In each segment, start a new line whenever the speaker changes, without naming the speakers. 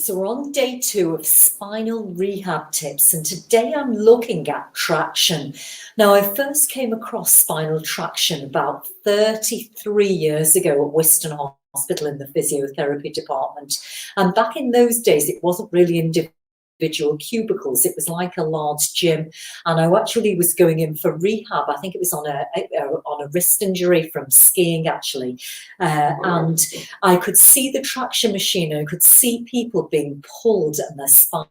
So we're on day 2 of spinal rehab tips, and today I'm looking at traction. Now, I first came across spinal traction about 33 years ago at Wiston Hospital in the physiotherapy department. And back in those days, it wasn't really individual cubicles. It was like a large gym, and I actually was going in for rehab. I think it was on a wrist injury from skiing, actually, and I could see the traction machine. I could see people being pulled and their spine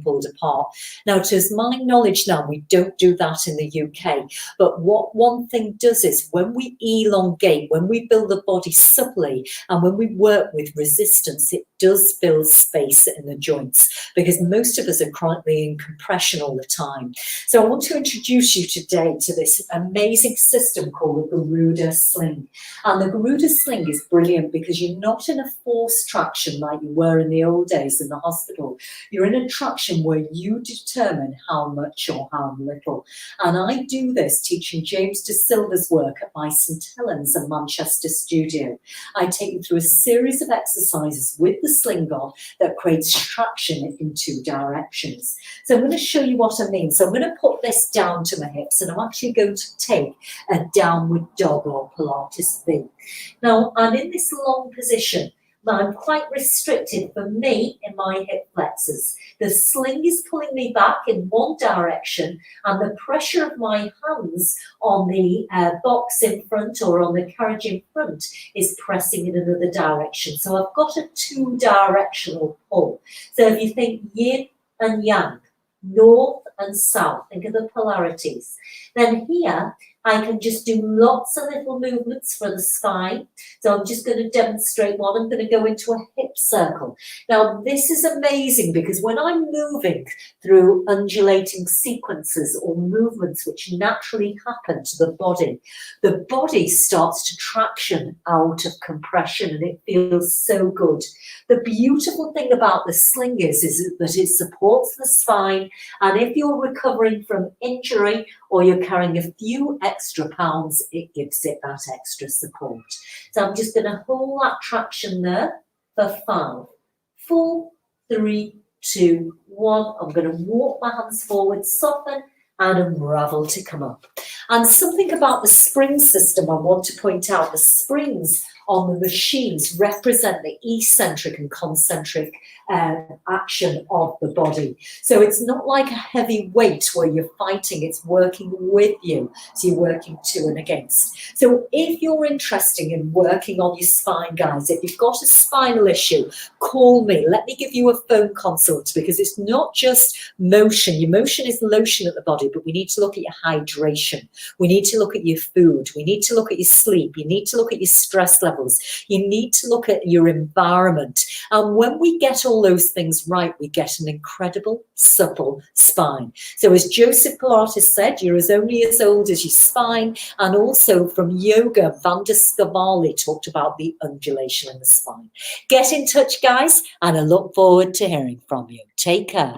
pulled apart. Now, to my knowledge now, we don't do that in the UK. But what one thing does is when we elongate, when we build the body supply, and when we work with resistance, it does build space in the joints, because most of us are currently in compression all the time. So I want to introduce you today to this amazing system called the Garuda Sling. And the Garuda Sling is brilliant because you're not in a forced traction like you were in the old days in the hospital. You're in a traction where you determine how much or how little. And I do this teaching James De Silva's work at my St.Helens and Manchester studio. I take you through a series of exercises with the sling on that creates traction in 2 directions. So I'm going to show you what I mean. So I'm going to put this down to my hips, and I'm actually going to take a downward dog or Pilates V. Now, I'm in this long position. Now, I'm quite restricted for me in my hip flexors. The sling is pulling me back in one direction, and the pressure of my hands on the box in front or on the carriage in front is pressing in another direction. So I've got a 2-directional pull. So if you think yin and yang, north and south, think of the polarities. Then here, I can just do lots of little movements for the spine. So I'm just going to demonstrate one. I'm going to go into a hip circle. Now, this is amazing because when I'm moving through undulating sequences or movements which naturally happen to the body starts to traction out of compression, and it feels so good. The beautiful thing about the sling is that it supports the spine, and if you're recovering from injury or you're carrying a few extra pounds, it gives it that extra support. So I'm just going to hold that traction there for 5, 4, 3, 2, 1. I'm going to walk my hands forward, soften, and unravel to come up. And something about the spring system I want to point out. The springs on the machines represent the eccentric and concentric action of the body. So it's not like a heavy weight where you're fighting, it's working with you. So you're working to and against. So if you're interested in working on your spine, guys, if you've got a spinal issue, call me. Let me give you a phone consult, because it's not just motion. Your motion is lotion at the body, but we need to look at your hydration. We need to look at your food. We need to look at your sleep. You need to look at your stress levels. You need to look at your environment. And when we get all those things right, we get an incredible, supple spine. So as Joseph Pilates said, you're only as old as your spine. And also from yoga, Vanda Scavalli talked about the undulation in the spine. Get in touch, guys, and I look forward to hearing from you. Take care.